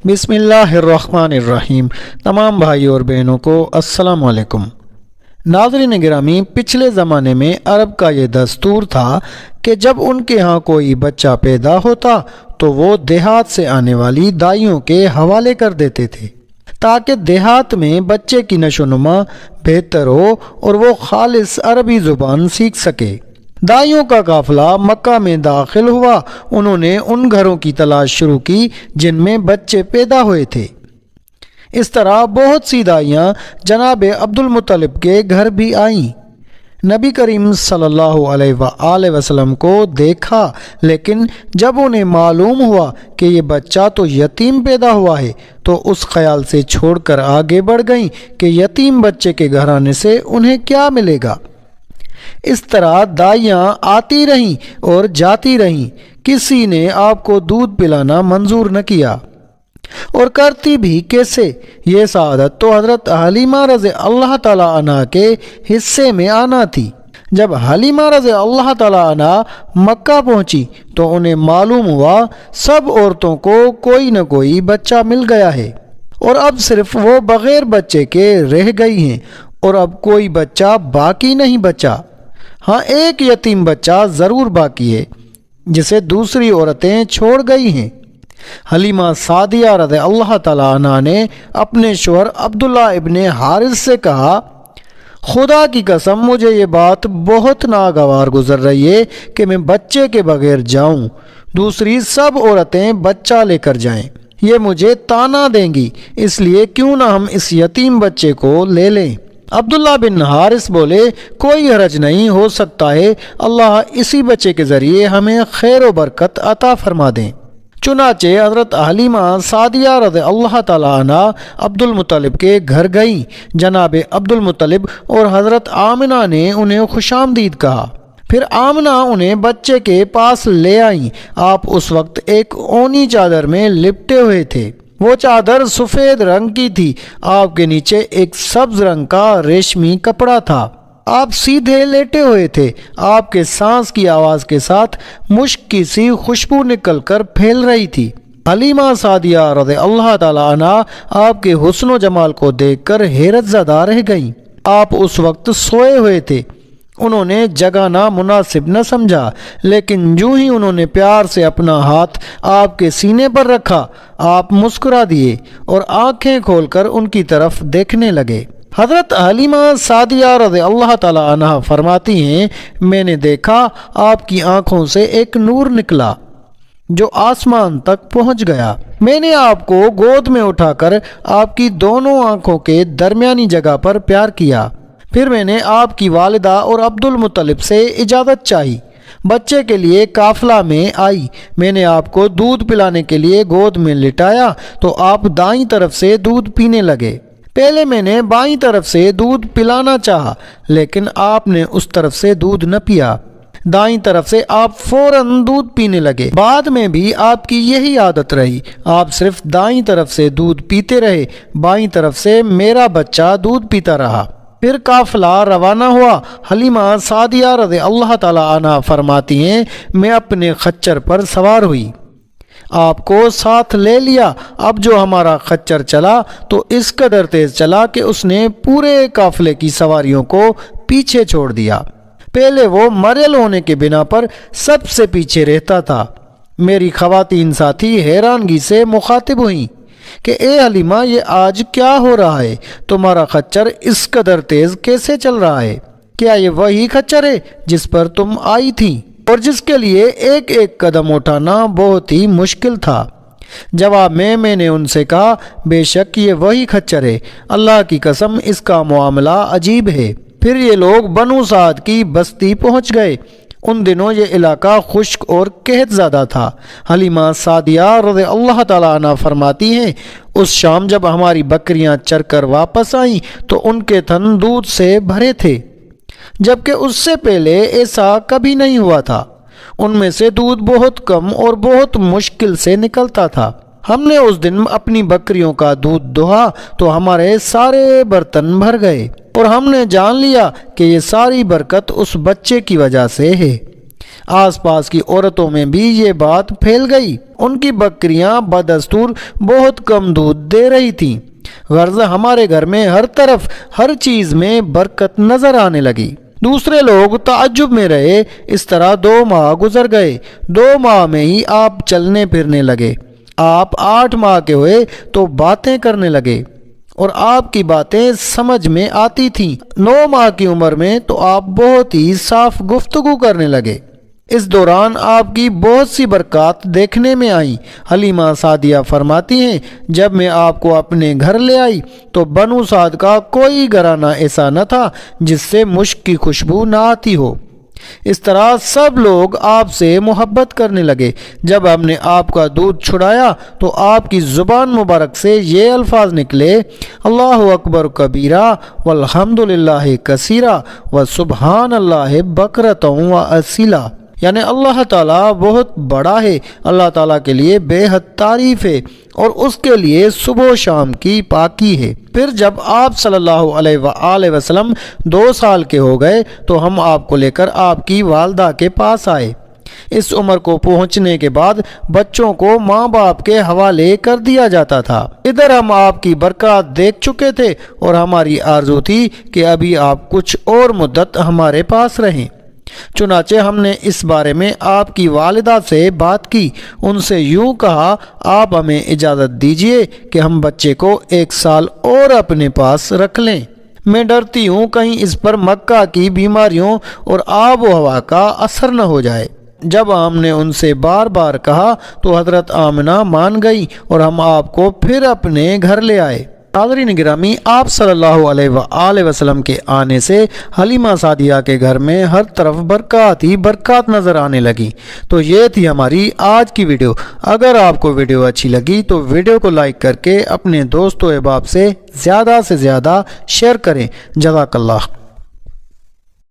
بسم اللہ الرحمن الرحیم۔ تمام بھائیوں اور بہنوں کو السلام علیکم۔ ناظرین گرامی، پچھلے زمانے میں عرب کا یہ دستور تھا کہ جب ان کے ہاں کوئی بچہ پیدا ہوتا تو وہ دیہات سے آنے والی دائیوں کے حوالے کر دیتے تھے تاکہ دیہات میں بچے کی نشو و نما بہتر ہو اور وہ خالص عربی زبان سیکھ سکے۔ دائیوں کا قافلہ مکہ میں داخل ہوا۔ انہوں نے ان گھروں کی تلاش شروع کی جن میں بچے پیدا ہوئے تھے۔ اس طرح بہت سی دائیاں جناب عبد المطلب کے گھر بھی آئیں۔ نبی کریم صلی اللہ علیہ وآلہ وسلم کو دیکھا، لیکن جب انہیں معلوم ہوا کہ یہ بچہ تو یتیم پیدا ہوا ہے تو اس خیال سے چھوڑ کر آگے بڑھ گئیں کہ یتیم بچے کے گھر آنے سے انہیں کیا ملے گا۔ اس طرح دائیاں آتی رہیں اور جاتی رہیں، کسی نے آپ کو دودھ پلانا منظور نہ کیا، اور کرتی بھی کیسے؟ یہ سعادت تو حضرت حلیمہ رضی اللہ تعالی عنہ کے حصے میں آنا تھی۔ جب حلیمہ رضی اللہ تعالی عنہ مکہ پہنچی تو انہیں معلوم ہوا سب عورتوں کو کوئی نہ کوئی بچہ مل گیا ہے، اور اب صرف وہ بغیر بچے کے رہ گئی ہیں، اور اب کوئی بچہ باقی نہیں بچا۔ ہاں، ایک یتیم بچہ ضرور باقی ہے جسے دوسری عورتیں چھوڑ گئی ہیں۔ حلیمہ سعدیہ رضی اللہ تعالی عنہ نے اپنے شوہر عبداللہ ابن حارث سے کہا، خدا کی قسم مجھے یہ بات بہت ناگوار گزر رہی ہے کہ میں بچے کے بغیر جاؤں، دوسری سب عورتیں بچہ لے کر جائیں، یہ مجھے طعنہ دیں گی، اس لیے کیوں نہ ہم اس یتیم بچے کو لے لیں۔ عبداللہ بن حارث بولے، کوئی حرج نہیں، ہو سکتا ہے اللہ اسی بچے کے ذریعے ہمیں خیر و برکت عطا فرما دیں۔ چنانچہ حضرت حلیمہ سعدیہ رضی اللہ تعالی عنہ عبد المطلب کے گھر گئیں۔ جناب عبد المطلب اور حضرت آمنہ نے انہیں خوش آمدید کہا۔ پھر آمنہ انہیں بچے کے پاس لے آئیں۔ آپ اس وقت ایک اونی چادر میں لپٹے ہوئے تھے۔ وہ چادر سفید رنگ کی تھی، آپ کے نیچے ایک سبز رنگ کا ریشمی کپڑا تھا۔ آپ سیدھے لیٹے ہوئے تھے۔ آپ کے سانس کی آواز کے ساتھ مشک کی سی خوشبو نکل کر پھیل رہی تھی۔ حلیمہ سعدیہ رضی اللہ تعالی عنہ آپ کے حسن و جمال کو دیکھ کر حیرت زدہ رہ گئیں۔ آپ اس وقت سوئے ہوئے تھے۔ انہوں نے جگانا مناسب نہ سمجھا، لیکن جو ہی انہوں نے پیار سے اپنا ہاتھ آپ کے سینے پر رکھا، آپ مسکرا دیے اور آنکھیں کھول کر ان کی طرف دیکھنے لگے۔ حضرت حلیمہ سعدیہ رضی اللہ تعالی عنہ فرماتی ہیں، میں نے دیکھا آپ کی آنکھوں سے ایک نور نکلا جو آسمان تک پہنچ گیا۔ میں نے آپ کو گود میں اٹھا کر آپ کی دونوں آنکھوں کے درمیانی جگہ پر پیار کیا۔ پھر میں نے آپ کی والدہ اور عبد المطلب سے اجازت چاہی، بچے کے لیے قافلہ میں آئی۔ میں نے آپ کو دودھ پلانے کے لیے گود میں لٹایا تو آپ دائیں طرف سے دودھ پینے لگے۔ پہلے میں نے بائیں طرف سے دودھ پلانا چاہا، لیکن آپ نے اس طرف سے دودھ نہ پیا۔ دائیں طرف سے آپ فوراً دودھ پینے لگے۔ بعد میں بھی آپ کی یہی عادت رہی، آپ صرف دائیں طرف سے دودھ پیتے رہے، بائیں طرف سے میرا بچہ دودھ پیتا رہا۔ پھر قافلہ روانہ ہوا۔ حلیمہ سعدیہ رضی اللہ تعالی عنہ فرماتی ہیں، میں اپنے خچر پر سوار ہوئی، آپ کو ساتھ لے لیا۔ اب جو ہمارا خچر چلا تو اس قدر تیز چلا کہ اس نے پورے قافلے کی سواریوں کو پیچھے چھوڑ دیا۔ پہلے وہ مرل ہونے کے بنا پر سب سے پیچھے رہتا تھا۔ میری خواتین ساتھی حیرانگی سے مخاطب ہوئیں کہ اے حلیمہ، یہ آج کیا ہو رہا ہے؟ تمہارا خچر اس قدر تیز کیسے چل رہا ہے؟ کیا یہ وہی خچر ہے جس پر تم آئی تھی اور جس کے لیے ایک ایک قدم اٹھانا بہت ہی مشکل تھا؟ جواب میں نے ان سے کہا، بے شک یہ وہی خچر ہے، اللہ کی قسم اس کا معاملہ عجیب ہے۔ پھر یہ لوگ بنو سعد کی بستی پہنچ گئے۔ ان دنوں یہ علاقہ خشک اور قحط زدہ تھا۔ حلیمہ سعدیہ رضی اللہ تعالی عنہ فرماتی ہیں، اس شام جب ہماری بکریاں چر کر واپس آئیں تو ان کے تھن دودھ سے بھرے تھے، جبکہ اس سے پہلے ایسا کبھی نہیں ہوا تھا۔ ان میں سے دودھ بہت کم اور بہت مشکل سے نکلتا تھا۔ ہم نے اس دن اپنی بکریوں کا دودھ دہا تو ہمارے سارے برتن بھر گئے، اور ہم نے جان لیا کہ یہ ساری برکت اس بچے کی وجہ سے ہے۔ آس پاس کی عورتوں میں بھی یہ بات پھیل گئی۔ ان کی بکریاں بدستور بہت کم دودھ دے رہی تھیں، غرض ہمارے گھر میں ہر طرف ہر چیز میں برکت نظر آنے لگی۔ دوسرے لوگ تعجب میں رہے۔ اس طرح 2 ماہ گزر گئے۔ 2 ماہ میں ہی آپ چلنے پھرنے لگے۔ آپ 8 ماہ کے ہوئے تو باتیں کرنے لگے اور آپ کی باتیں سمجھ میں آتی تھیں۔ 9 ماہ کی عمر میں تو آپ بہت ہی صاف گفتگو کرنے لگے۔ اس دوران آپ کی بہت سی برکات دیکھنے میں آئیں۔ حلیمہ سعدیہ فرماتی ہیں، جب میں آپ کو اپنے گھر لے آئی تو بنو سعد کا کوئی گھرانہ ایسا نہ تھا جس سے مشک کی خوشبو نہ آتی ہو۔ اس طرح سب لوگ آپ سے محبت کرنے لگے۔ جب ہم نے آپ کا دودھ چھڑایا تو آپ کی زبان مبارک سے یہ الفاظ نکلے، اللہ اکبر کبیرہ والحمد للہ کثیرہ وسبحان اللہ بکرۃ واصیلا، یعنی اللہ تعالیٰ بہت بڑا ہے، اللہ تعالیٰ کے لیے بے حد تعریف ہے اور اس کے لیے صبح و شام کی پاکی ہے۔ پھر جب آپ صلی اللہ علیہ وآلہ وسلم 2 سال کے ہو گئے تو ہم آپ کو لے کر آپ کی والدہ کے پاس آئے۔ اس عمر کو پہنچنے کے بعد بچوں کو ماں باپ کے حوالے کر دیا جاتا تھا۔ ادھر ہم آپ کی برکات دیکھ چکے تھے اور ہماری آرزو تھی کہ ابھی آپ کچھ اور مدت ہمارے پاس رہیں۔ چنانچہ ہم نے اس بارے میں آپ کی والدہ سے بات کی۔ ان سے یوں کہا، آپ ہمیں اجازت دیجئے کہ ہم بچے کو 1 سال اور اپنے پاس رکھ لیں۔ میں ڈرتی ہوں کہیں اس پر مکہ کی بیماریوں اور آب و ہوا کا اثر نہ ہو جائے۔ جب ہم نے ان سے بار بار کہا تو حضرت آمنہ مان گئی اور ہم آپ کو پھر اپنے گھر لے آئے۔ ناظرین گرامی، آپ صلی اللہ علیہ وآلہ وسلم کے آنے سے حلیمہ سعدیہ کے گھر میں ہر طرف برکات ہی برکات نظر آنے لگی۔ تو یہ تھی ہماری آج کی ویڈیو۔ اگر آپ کو ویڈیو اچھی لگی تو ویڈیو کو لائک کر کے اپنے دوست و احباب سے زیادہ شیئر کریں۔ جزاک اللہ۔